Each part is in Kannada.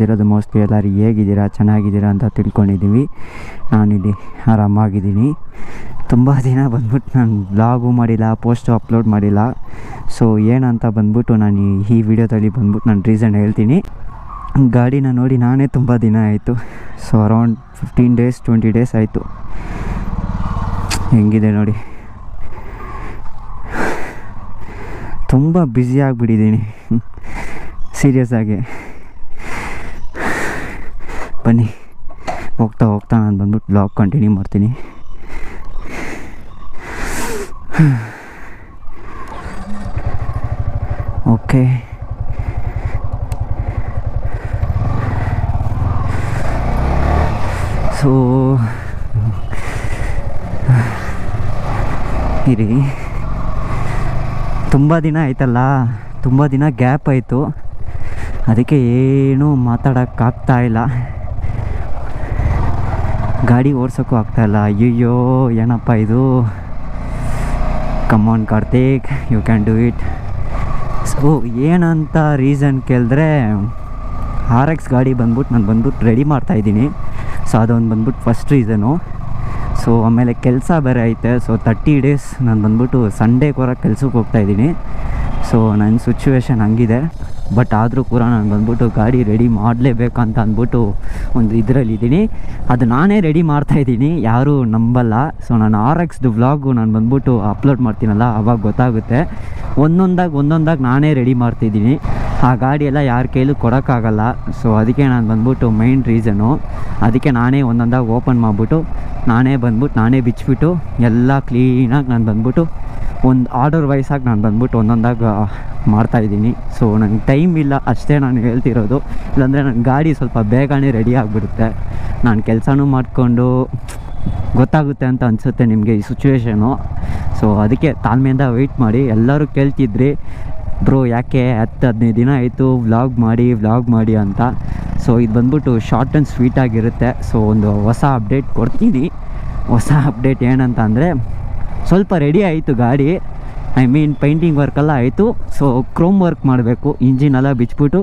ಇರೋದು ಮೋಸ್ಟ್ಲಿ ಎಲ್ಲರೂ ಹೇಗಿದ್ದೀರಾ, ಚೆನ್ನಾಗಿದ್ದೀರಾ ಅಂತ ತಿಳ್ಕೊಂಡಿದ್ದೀವಿ. ನಾನಿಲ್ಲಿ ಆರಾಮಾಗಿದ್ದೀನಿ. ತುಂಬ ದಿನ ಬಂದ್ಬಿಟ್ಟು ನಾನು ಬ್ಲಾಗು ಮಾಡಿಲ್ಲ, ಪೋಸ್ಟು ಅಪ್ಲೋಡ್ ಮಾಡಿಲ್ಲ. ಸೊ ಏನಂತ ಬಂದ್ಬಿಟ್ಟು ನಾನು ಈ ವಿಡಿಯೋದಲ್ಲಿ ಬಂದ್ಬಿಟ್ಟು ನಾನು ರೀಸನ್ ಹೇಳ್ತೀನಿ. ಗಾಡಿನ ನೋಡಿ ನಾನೇ ತುಂಬ ದಿನ ಆಯಿತು. ಸೊ ಅರೌಂಡ್ 15 days 20 days ಆಯಿತು. ಹೆಂಗಿದೆ ನೋಡಿ, ತುಂಬ ಬ್ಯುಸಿ ಆಗಿಬಿಟ್ಟಿದ್ದೀನಿ ಸೀರಿಯಸ್ ಆಗಿ. ಬನ್ನಿ ಹೋಗ್ತಾ ಹೋಗ್ತಾ ನಾನು ಬಂದ್ಬಿಟ್ಟು ಬ್ಲಾಗ್ ಕಂಟಿನ್ಯೂ ಮಾಡ್ತೀನಿ. ಓಕೆ, ಸೊ ಇರಿ, ತುಂಬ ದಿನ ಆಯ್ತಲ್ಲ, ತುಂಬ ದಿನ ಗ್ಯಾಪ್ ಆಯಿತು. ಅದಕ್ಕೆ ಏನೂ ಮಾತಾಡೋಕ್ಕಾಗ್ತಾ ಇಲ್ಲ, ಗಾಡಿ ಓಡ್ಸೋಕ್ಕೂ ಆಗ್ತಾಯಿಲ್ಲ. ಅಯ್ಯಯ್ಯೋ ಏನಪ್ಪ ಇದು. Come on Karthik, you can do it. So ಏನಂತ ರೀಸನ್ ಕೇಳಿದ್ರೆ, RX ಗಾಡಿ ನಾನು ರೆಡಿ ಮಾಡ್ತಾಯಿದ್ದೀನಿ. ಸೊ ಅದೊಂದು ಬಂದ್ಬಿಟ್ಟು ಫಸ್ಟ್ ರೀಸನು. ಸೊ ಆಮೇಲೆ ಕೆಲಸ ಬೇರೆ ಐತೆ. ಸೊ 30 days ನಾನು ಸಂಡೇಗೆ ಹೊರಗೆ ಕೆಲ್ಸಕ್ಕೆ ಹೋಗ್ತಾಯಿದ್ದೀನಿ. ಸೊ ನನ್ನ ಸಿಚುವೇಶನ್ ಹಂಗಿದೆ. ಬಟ್ ಆದರೂ ಕೂಡ ನಾನು ಗಾಡಿ ರೆಡಿ ಮಾಡಲೇಬೇಕಂತ ಅಂದ್ಬಿಟ್ಟು ಒಂದು ಇದರಲ್ಲಿದ್ದೀನಿ. ಅದು ನಾನೇ ರೆಡಿ ಮಾಡ್ತಾಯಿದ್ದೀನಿ, ಯಾರೂ ನಂಬಲ್ಲ. ಸೊ ನಾನು RXದು ವ್ಲಾಗು ನಾನು ಅಪ್ಲೋಡ್ ಮಾಡ್ತೀನಲ್ಲ, ಆವಾಗ ಗೊತ್ತಾಗುತ್ತೆ. ಒಂದೊಂದಾಗಿ ನಾನೇ ರೆಡಿ ಮಾಡ್ತಿದ್ದೀನಿ. ಆ ಗಾಡಿಯೆಲ್ಲ ಯಾರ ಕೈಲೂ ಕೊಡೋಕ್ಕಾಗಲ್ಲ. ಸೊ ಅದಕ್ಕೆ ನಾನು ಮೈನ್ ರೀಸನು. ಅದಕ್ಕೆ ನಾನೇ ಒಂದೊಂದಾಗಿ ಓಪನ್ ಮಾಡಿಬಿಟ್ಟು ನಾನೇ ಬಿಚ್ಚಿಬಿಟ್ಟು ಎಲ್ಲ ಕ್ಲೀನಾಗಿ ನಾನು ಒಂದು ಆರ್ಡರ್ ವೈಸಾಗಿ ನಾನು ಒಂದೊಂದಾಗಿ ಮಾಡ್ತಾಯಿದ್ದೀನಿ. ಸೊ ನನಗೆ ಟೈಮ್ ಇಲ್ಲ ಅಷ್ಟೇ ನಾನು ಹೇಳ್ತಿರೋದು. ಇಲ್ಲಾಂದರೆ ನನ್ನ ಗಾಡಿ ಸ್ವಲ್ಪ ಬೇಗನೆ ರೆಡಿ ಆಗಿಬಿಡುತ್ತೆ. ನಾನು ಕೆಲಸನೂ ಮಾಡಿಕೊಂಡು ಗೊತ್ತಾಗುತ್ತೆ ಅಂತ ಅನಿಸುತ್ತೆ ನಿಮಗೆ ಈ ಸಿಚುವೇಶನು. ಸೊ ಅದಕ್ಕೆ ತಾಳ್ಮೆಯಿಂದ ವೆಯ್ಟ್ ಮಾಡಿ. ಎಲ್ಲರೂ ಕೇಳ್ತಿದ್ರಿ, ಬ್ರೋ ಯಾಕೆ 10-15 ದಿನ ಆಯಿತು ವ್ಲಾಗ್ ಮಾಡಿ ಅಂತ. ಸೊ ಇದು ಶಾರ್ಟ್ ಆ್ಯಂಡ್ ಸ್ವೀಟ್ ಆಗಿರುತ್ತೆ. ಸೊ ಒಂದು ಹೊಸ ಅಪ್ಡೇಟ್ ಕೊಡ್ತೀನಿ. ಹೊಸ ಅಪ್ಡೇಟ್ ಏನಂತ ಅಂದರೆ, ಸ್ವಲ್ಪ ರೆಡಿ ಆಯಿತು ಗಾಡಿ. ಪೈಂಟಿಂಗ್ ವರ್ಕೆಲ್ಲ ಆಯಿತು. ಸೊ ಕ್ರೋಮ್ ವರ್ಕ್ ಮಾಡಬೇಕು, ಇಂಜಿನೆಲ್ಲ ಬಿಚ್ಚಿಬಿಟ್ಟು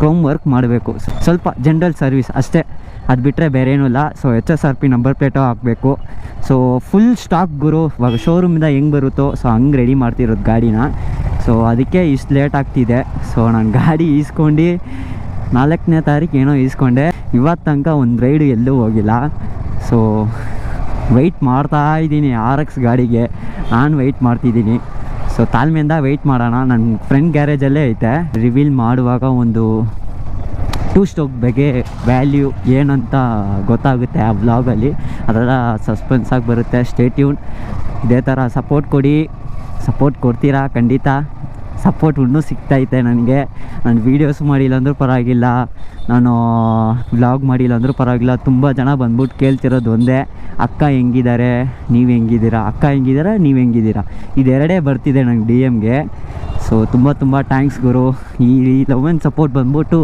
ಕ್ರೋಮ್ ವರ್ಕ್ ಮಾಡಬೇಕು. ಸ್ವಲ್ಪ ಜನರಲ್ ಸರ್ವಿಸ್ ಅಷ್ಟೇ, ಅದು ಬಿಟ್ಟರೆ ಬೇರೆ ಏನೂ ಇಲ್ಲ. ಸೊ HSRP ನಂಬರ್ ಪ್ಲೇಟು ಹಾಕಬೇಕು. ಸೊ ಫುಲ್ ಸ್ಟಾಕ್ ಗುರು, ಇವಾಗ ಶೋರೂಮಿಂದ ಹೆಂಗೆ ಬರುತ್ತೋ ಸೊ ಹಂಗೆ ರೆಡಿ ಮಾಡ್ತಿರೋದು ಗಾಡಿನ. ಸೊ ಅದಕ್ಕೆ ಇಷ್ಟು ಲೇಟ್ ಆಗ್ತಿದೆ. ಸೊ ನಾನು ಗಾಡಿ ಈಸ್ಕೊಂಡು 4ನೇ ತಾರೀಕು ಏನೋ ಈಸ್ಕೊಂಡೆ. ಇವತ್ತು ತನಕ ಒಂದು ರೈಡು ಎಲ್ಲೂ ಹೋಗಿಲ್ಲ. ಸೊ ವೆಯ್ಟ್ ಮಾಡ್ತಾಯಿದ್ದೀನಿ RX ಗಾಡಿಗೆ, ನಾನು ವೆಯ್ಟ್ ಮಾಡ್ತಿದ್ದೀನಿ. ಸೊ ತಾಳ್ಮೆಯಿಂದ ವೆಯ್ಟ್ ಮಾಡೋಣ. ನನ್ನ ಫ್ರೆಂಡ್ ಗ್ಯಾರೇಜಲ್ಲೇ ಐತೆ. ರಿವೀಲ್ ಮಾಡುವಾಗ ಒಂದು 2 ಸ್ಟೋಕ್ ಬಗ್ಗೆ ವ್ಯಾಲ್ಯೂ ಏನಂತ ಗೊತ್ತಾಗುತ್ತೆ ಆ ವ್ಲಾಗಲ್ಲಿ. ಅದೆಲ್ಲ ಸಸ್ಪೆನ್ಸಾಗಿ ಬರುತ್ತೆ. Stay tune. ಇದೇ ಥರ ಸಪೋರ್ಟ್ ಕೊಡಿ. ಸಪೋರ್ಟ್ ಕೊಡ್ತೀರಾ ಖಂಡಿತ. ಸಪೋರ್ಟ್ ಇನ್ನೂ ಸಿಗ್ತೈತೆ ನನಗೆ. ನಾನು ವೀಡಿಯೋಸ್ ಮಾಡಿಲ್ಲ ಅಂದರೂ ಪರವಾಗಿಲ್ಲ, ನಾನು ವ್ಲಾಗ್ ಮಾಡಿಲ್ಲ ಅಂದರೂ ಪರವಾಗಿಲ್ಲ. ತುಂಬ ಜನ ಬಂದ್ಬಿಟ್ಟು ಕೇಳ್ತಿರೋದು ಒಂದೇ, ಅಕ್ಕ ಹೆಂಗಿದ್ದಾರೆ, ನೀವು ಹೆಂಗಿದ್ದೀರಾ, ಅಕ್ಕ ಹೆಂಗಿದ್ದಾರೆ, ನೀವು ಹೆಂಗಿದ್ದೀರಾ, ಇದೆರಡೇ ಬರ್ತಿದೆ ನಂಗೆ DMಗೆ. ಸೊ ತುಂಬ ಥ್ಯಾಂಕ್ಸ್ ಗುರು. ಈ ಲವ್ ಆ್ಯಂಡ್ ಸಪೋರ್ಟ್ ಬಂದ್ಬಿಟ್ಟು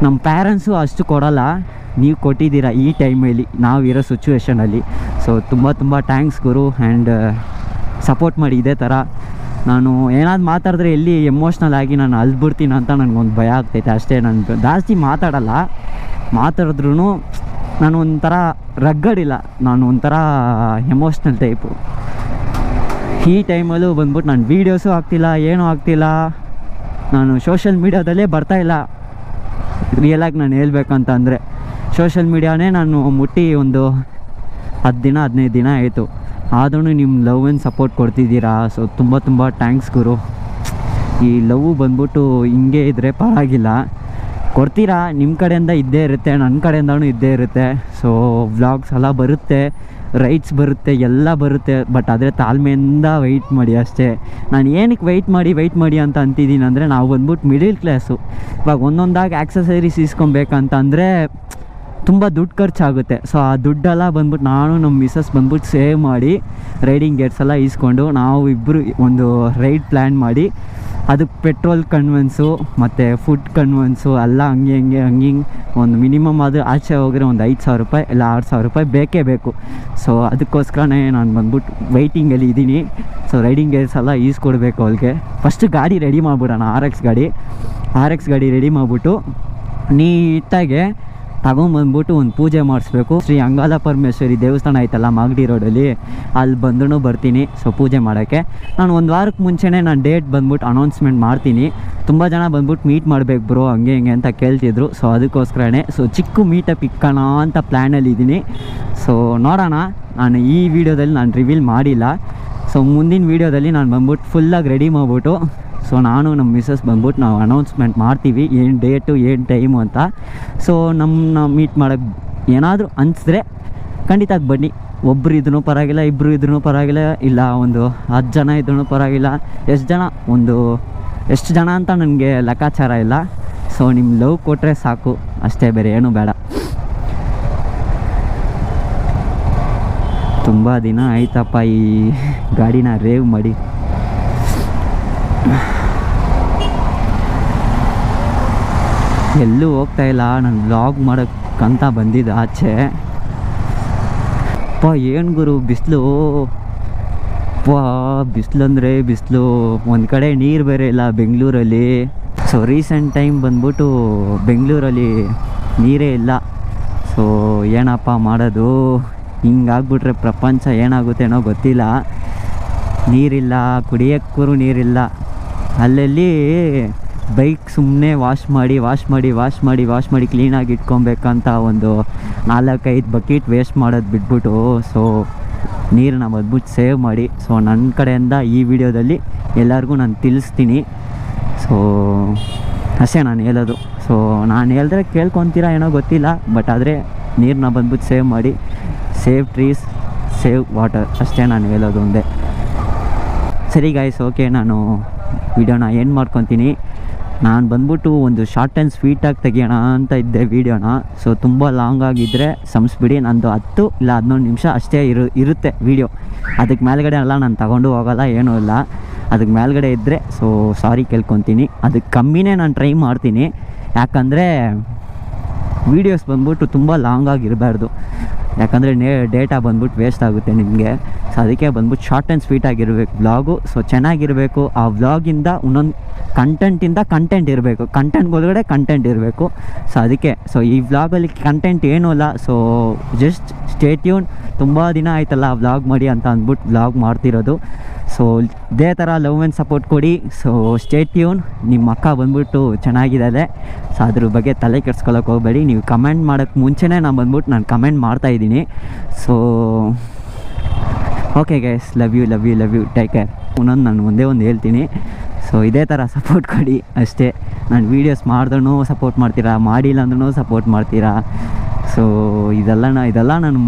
ನಮ್ಮ ಪ್ಯಾರೆಂಟ್ಸು ಅಷ್ಟು ಕೊಡೋಲ್ಲ, ನೀವು ಕೊಟ್ಟಿದ್ದೀರಾ ಈ ಟೈಮಲ್ಲಿ ನಾವಿರೋ ಸಿಚುವೇಷನಲ್ಲಿ. ಸೊ ತುಂಬ ಥ್ಯಾಂಕ್ಸ್ ಗುರು. ಆ್ಯಂಡ್ ಸಪೋರ್ಟ್ ಮಾಡಿ ಇದೇ ಥರ. ನಾನು ಏನಾದ್ರು ಮಾತಾಡಿದ್ರೆ ಎಲ್ಲಿ ಎಮೋಷ್ನಲ್ ಆಗಿ ನಾನು ಅಲ್ಬಿಡ್ತೀನಿ ಅಂತ ನನಗೊಂದು ಭಯ ಆಗ್ತೈತೆ ಅಷ್ಟೇ. ನಾನು ಜಾಸ್ತಿ ಮಾತಾಡಿದ್ರೂ ನಾನು ಒಂಥರ ರಗ್ಗಡಿಲ್ಲ, ನಾನು ಒಂಥರ ಎಮೋಷ್ನಲ್ ಟೈಪು. ಈ ಟೈಮಲ್ಲೂ ಬಂದ್ಬಿಟ್ಟು ನಾನು ವೀಡಿಯೋಸು ಆಗ್ತಿಲ್ಲ, ಏನೂ ಆಗ್ತಿಲ್ಲ. ನಾನು ಸೋಷಿಯಲ್ ಮೀಡ್ಯಾದಲ್ಲೇ ಬರ್ತಾಯಿಲ್ಲ. ರಿಯಲಾಗಿ ನಾನು ಹೇಳ್ಬೇಕಂತ ಅಂದರೆ ಸೋಷಿಯಲ್ ಮೀಡ್ಯಾನೇ ನಾನು ಮುಟ್ಟಿ ಒಂದು 10-15 ದಿನ ಆಯಿತು. ಆದ್ರೂ ನಿಮ್ಮ ಲವ್ ಆ್ಯಂಡ್ ಸಪೋರ್ಟ್ ಕೊಡ್ತಿದ್ದೀರಾ. ಸೊ ತುಂಬ ಥ್ಯಾಂಕ್ಸ್ ಗುರು. ಈ ಲವ್ ಬಂದ್ಬಿಟ್ಟು ಹಿಂಗೆ ಇದ್ದರೆ ಪರವಾಗಿಲ್ಲ, ಕೊಡ್ತೀರಾ. ನಿಮ್ಮ ಕಡೆಯಿಂದ ಇದ್ದೇ ಇರುತ್ತೆ, ನನ್ನ ಕಡೆಯಿಂದನೂ ಇದ್ದೇ ಇರುತ್ತೆ. ಸೊ ವ್ಲಾಗ್ಸ್ ಎಲ್ಲ ಬರುತ್ತೆ, ರೈಟ್ಸ್ ಬರುತ್ತೆ, ಎಲ್ಲ ಬರುತ್ತೆ. ಬಟ್ ಆದರೆ ತಾಳ್ಮೆಯಿಂದ ವೆಯ್ಟ್ ಮಾಡಿ ಅಷ್ಟೇ. ನಾನು ಏನಕ್ಕೆ ವೆಯ್ಟ್ ಮಾಡಿ ಅಂತ ಅಂತಿದ್ದೀನಿ ಅಂದರೆ, ನಾವು ಬಂದ್ಬಿಟ್ಟು ಮಿಡಿಲ್ ಕ್ಲಾಸು. ಇವಾಗ ಒಂದೊಂದಾಗಿ ಆಕ್ಸಸರೀಸ್ ಇಸ್ಕೊಬೇಕಂತ ಅಂದರೆ ತುಂಬ ದುಡ್ಡು ಖರ್ಚಾಗುತ್ತೆ. ಸೊ ಆ ದುಡ್ಡೆಲ್ಲ ಬಂದ್ಬಿಟ್ಟು ನಾನು ನಮ್ಮ ಮಿಸಸ್ ಬಂದ್ಬಿಟ್ಟು ಸೇವ್ ಮಾಡಿ ರೈಡಿಂಗ್ ಗೇರ್ಸ್ ಎಲ್ಲ ಈಸ್ಕೊಂಡು ನಾವು ಇಬ್ಬರು ಒಂದು ರೈಡ್ ಪ್ಲ್ಯಾನ್ ಮಾಡಿ ಅದಕ್ಕೆ ಪೆಟ್ರೋಲ್ ಕನ್ವೆನ್ಸು ಮತ್ತು ಫುಡ್ ಕನ್ವೆನ್ಸು ಎಲ್ಲ ಹಂಗೆ ಒಂದು ಮಿನಿಮಮ್ ಅದು ಆಚೆ ಹೋದರೆ ಒಂದು 5,000 ರೂಪಾಯಿ ಇಲ್ಲ 6,000 ರೂಪಾಯಿ ಬೇಕೇ ಬೇಕು. ಸೊ ಅದಕ್ಕೋಸ್ಕರನೇ ನಾನು ಬಂದ್ಬಿಟ್ಟು ವೆಯ್ಟಿಂಗಲ್ಲಿ ಇದ್ದೀನಿ. ಸೊ ರೈಡಿಂಗ್ ಗೇರ್ಸ್ ಎಲ್ಲ ಈಸ್ಕೊಡ್ಬೇಕು ಅವ್ಳಿಗೆ. ಫಸ್ಟ್ ಗಾಡಿ ರೆಡಿ ಮಾಡಿಬಿಡೋಣ, RX ಗಾಡಿ ರೆಡಿ ಮಾಡಿಬಿಟ್ಟು ನೀಟಾಗೆ ತಗೊಂಬಂದ್ಬಿಟ್ಟು ಒಂದು ಪೂಜೆ ಮಾಡಿಸ್ಬೇಕು. ಶ್ರೀ ಅಂಗಾಲ ಪರಮೇಶ್ವರಿ ದೇವಸ್ಥಾನ ಐತಲ್ಲ ಮಾಗಡಿ ರೋಡಲ್ಲಿ, ಅಲ್ಲಿ ಬಂದು ಬರ್ತೀನಿ. ಸೊ ಪೂಜೆ ಮಾಡೋಕ್ಕೆ ನಾನು ಒಂದು ವಾರಕ್ಕೆ ಮುಂಚೆನೇ ನಾನು ಡೇಟ್ ಬಂದ್ಬಿಟ್ಟು ಅನೌನ್ಸ್ಮೆಂಟ್ ಮಾಡ್ತೀನಿ. ತುಂಬ ಜನ ಬಂದ್ಬಿಟ್ಟು ಮೀಟ್ ಮಾಡಬೇಕು ಬ್ರೋ ಹಂಗೆ ಹಿಂಗೆ ಅಂತ ಕೇಳ್ತಿದ್ರು. ಸೊ ಅದಕ್ಕೋಸ್ಕರನೇ ಚಿಕ್ಕ ಮೀಟಪ್ ಇಕ್ಕೋಣ ಅಂತ ಪ್ಲ್ಯಾನಲ್ಲಿದ್ದೀನಿ. ಸೊ ನೋಡೋಣ. ನಾನು ಈ ವಿಡಿಯೋದಲ್ಲಿ ನಾನು ರಿವೀಲ್ ಮಾಡಿಲ್ಲ. ಸೊ ಮುಂದಿನ ವೀಡಿಯೋದಲ್ಲಿ ನಾನು ಬಂದ್ಬಿಟ್ಟು ಫುಲ್ಲಾಗಿ ರೆಡಿ ಮಾಡಿಬಿಟ್ಟು ಸೊ ನಾನು ನಮ್ಮ ಮಿಸ್ಸಸ್ ಬಂದ್ಬಿಟ್ಟು ನಾವು ಅನೌನ್ಸ್ಮೆಂಟ್ ಮಾಡ್ತೀವಿ ಏನು ಡೇಟು ಏನು ಟೈಮು ಅಂತ. ಸೊ ನಮ್ಮನ್ನ ಮೀಟ್ ಮಾಡೋಕ್ಕೆ ಏನಾದರೂ ಅನಿಸಿದ್ರೆ ಖಂಡಿತ ಬನ್ನಿ. ಒಬ್ಬರು ಇದ್ರೂ ಪರವಾಗಿಲ್ಲ, ಇಬ್ಬರು ಇದ್ರೂ ಪರವಾಗಿಲ್ಲ, ಇಲ್ಲ ಒಂದು 10 ಜನ ಇದ್ರೂ ಪರವಾಗಿಲ್ಲ. ಎಷ್ಟು ಜನ ಅಂತ ನನಗೆ ಲೆಕ್ಕಾಚಾರ ಇಲ್ಲ. ಸೊ ನಿಮ್ಮ ಲವ್ ಕೊಟ್ಟರೆ ಸಾಕು ಅಷ್ಟೇ, ಬೇರೆ ಏನೂ ಬೇಡ. ತುಂಬ ದಿನ ಆಯ್ತಪ್ಪ ಈ ಗಾಡಿನ ರೇವ್ ಮಾಡಿ. ಎಲ್ಲೂ ಹೋಗ್ತಾಯಿಲ್ಲ, ನಾನು ವ್ಲಾಗ್ ಮಾಡೋಕ್ಕಂತ ಬಂದಿದ್ದು ಆಚೆ. ಏನು ಗುರು ಬಿಸಿಲು, ಬಿಸಿಲು ಅಂದರೆ ಬಿಸಿಲು. ಒಂದು ಕಡೆ ನೀರು ಬೇರೆ ಇಲ್ಲ ಬೆಂಗಳೂರಲ್ಲಿ. ಸೊ ರೀಸೆಂಟ್ ಟೈಮ್ ಬಂದ್ಬಿಟ್ಟು ಬೆಂಗಳೂರಲ್ಲಿ ನೀರೇ ಇಲ್ಲ. ಸೊ ಏನಪ್ಪ ಮಾಡೋದು, ಹಿಂಗಾಗ್ಬಿಟ್ರೆ ಪ್ರಪಂಚ ಏನಾಗುತ್ತೇನೋ ಗೊತ್ತಿಲ್ಲ. ನೀರಿಲ್ಲ, ಕುಡಿಯೋಕ್ಕೂ ನೀರಿಲ್ಲ. ಅಲ್ಲಲ್ಲಿ ಬೈಕ್ ಸುಮ್ಮನೆ ವಾಶ್ ಮಾಡಿ ಕ್ಲೀನಾಗಿ ಇಟ್ಕೊಬೇಕಂತ ಒಂದು 4-5 ಬಕೆಟ್ ವೇಸ್ಟ್ ಮಾಡೋದು ಬಿಟ್ಬಿಟ್ಟು ಸೊ ನೀರನ್ನ ಬಂದ್ಬಿಟ್ಟು ಸೇವ್ ಮಾಡಿ. ಸೊ ನನ್ನ ಕಡೆಯಿಂದ ಈ ವಿಡಿಯೋದಲ್ಲಿ ಎಲ್ಲರಿಗೂ ನಾನು ತಿಳಿಸ್ತೀನಿ. ಸೊ ಅಷ್ಟೇ ನಾನು ಹೇಳೋದು. ಸೊ ನಾನು ಹೇಳಿದ್ರೆ ಕೇಳ್ಕೊತೀರಾ ಏನೋ ಗೊತ್ತಿಲ್ಲ, ಬಟ್ ಆದರೆ ನೀರನ್ನ ಬಂದ್ಬಿಟ್ಟು ಸೇವ್ ಮಾಡಿ. ಸೇವ್ ಟ್ರೀಸ್, ಸೇವ್ ವಾಟರ್, ಅಷ್ಟೇ ನಾನು ಹೇಳೋದು ಒಂದೇ. ಸರಿ ಗಾಯ್ಸ್, ಓಕೆ, ನಾನು ವಿಡಿಯೋನ ಏನು ಮಾಡ್ಕೊತೀನಿ. ನಾನು ಬಂದ್ಬಿಟ್ಟು ಒಂದು ಶಾರ್ಟ್ ಆ್ಯಂಡ್ ಸ್ವೀಟಾಗಿ ತೆಗಿಯೋಣ ಅಂತ ಇದ್ದೆ ವೀಡಿಯೋನ. ಸೊ ತುಂಬ ಲಾಂಗ್ ಆಗಿದ್ದರೆ ಸಂಸ್ಬಿಡಿ. ನಂದು 10 ಇಲ್ಲ 11 ನಿಮಿಷ ಅಷ್ಟೇ ಇರುತ್ತೆ ವೀಡಿಯೋ. ಅದಕ್ಕೆ ಮೇಲ್ಗಡೆ ಎಲ್ಲ ನಾನು ತಗೊಂಡು ಹೋಗೋಲ್ಲ, ಏನೂ ಇಲ್ಲ. ಅದಕ್ಕೆ ಮೇಲ್ಗಡೆ ಇದ್ದರೆ ಸೊ ಸಾರಿ ಕೇಳ್ಕೊತೀನಿ. ಅದಕ್ಕೆ ಕಮ್ಮಿನೇ ನಾನು ಟ್ರೈ ಮಾಡ್ತೀನಿ. ಯಾಕಂದರೆ ವೀಡಿಯೋಸ್ ಬಂದ್ಬಿಟ್ಟು ತುಂಬ ಲಾಂಗ್ ಆಗಿರಬಾರ್ದು. ಯಾಕಂದರೆ ಡೇಟಾ ಬಂದ್ಬಿಟ್ಟು ವೇಸ್ಟ್ ಆಗುತ್ತೆ ನಿಮಗೆ. ಸೊ ಅದಕ್ಕೆ ಬಂದ್ಬಿಟ್ಟು ಶಾರ್ಟ್ ಆ್ಯಂಡ್ ಸ್ವೀಟಾಗಿರಬೇಕು ವ್ಲಾಗು. ಸೊ ಚೆನ್ನಾಗಿರಬೇಕು. ಆ ವ್ಲಾಗಿಂದ ಒಂದೊಂದು ಕಂಟೆಂಟ್ ಇರಬೇಕು. ಒಳಗಡೆ ಕಂಟೆಂಟ್ ಇರಬೇಕು. ಸೊ ಅದಕ್ಕೆ ಸೊ ಈ ವ್ಲಾಗಲ್ಲಿ ಕಂಟೆಂಟ್ ಏನೂ ಇಲ್ಲ. So just stay tune. ತುಂಬ ದಿನ ಆಯ್ತಲ್ಲ ವ್ಲಾಗ್ ಮಾಡಿ ಅಂತ ಅಂದ್ಬಿಟ್ಟು ವ್ಲಾಗ್ ಮಾಡ್ತಿರೋದು. ಸೊ ಇದೇ ಥರ ಲವ್ ಆ್ಯಂಡ್ ಸಪೋರ್ಟ್ ಕೊಡಿ. So stay tune. ನಿಮ್ಮ ಅಕ್ಕ ಬಂದ್ಬಿಟ್ಟು ಚೆನ್ನಾಗಿದ್ದಾರೆ. ಸೊ ಅದ್ರ ಬಗ್ಗೆ ತಲೆ ಕೆಡ್ಸ್ಕೊಳ್ಳೋಕೆ ಹೋಗಬೇಡಿ. ನೀವು ಕಮೆಂಟ್ ಮಾಡೋಕ್ಕೆ ಮುಂಚೆನೇ ನಾನು ಕಮೆಂಟ್ ಮಾಡ್ತಾಯಿದ್ದೀನಿ. So okay guys, love you, take care. ನಾನು ಒಂದೇ ಹೇಳ್ತೀನಿ. ಸೊ ಇದೇ ಥರ ಸಪೋರ್ಟ್ ಕೊಡಿ ಅಷ್ಟೇ. ನಾನು ವೀಡಿಯೋಸ್ ಮಾಡಿದ್ರೂ ಸಪೋರ್ಟ್ ಮಾಡ್ತೀರಾ, ಮಾಡಿಲ್ಲ ಅಂದ್ರೂ ಸಪೋರ್ಟ್ ಮಾಡ್ತೀರಾ. ಸೊ ಇದೆಲ್ಲ ನಾನು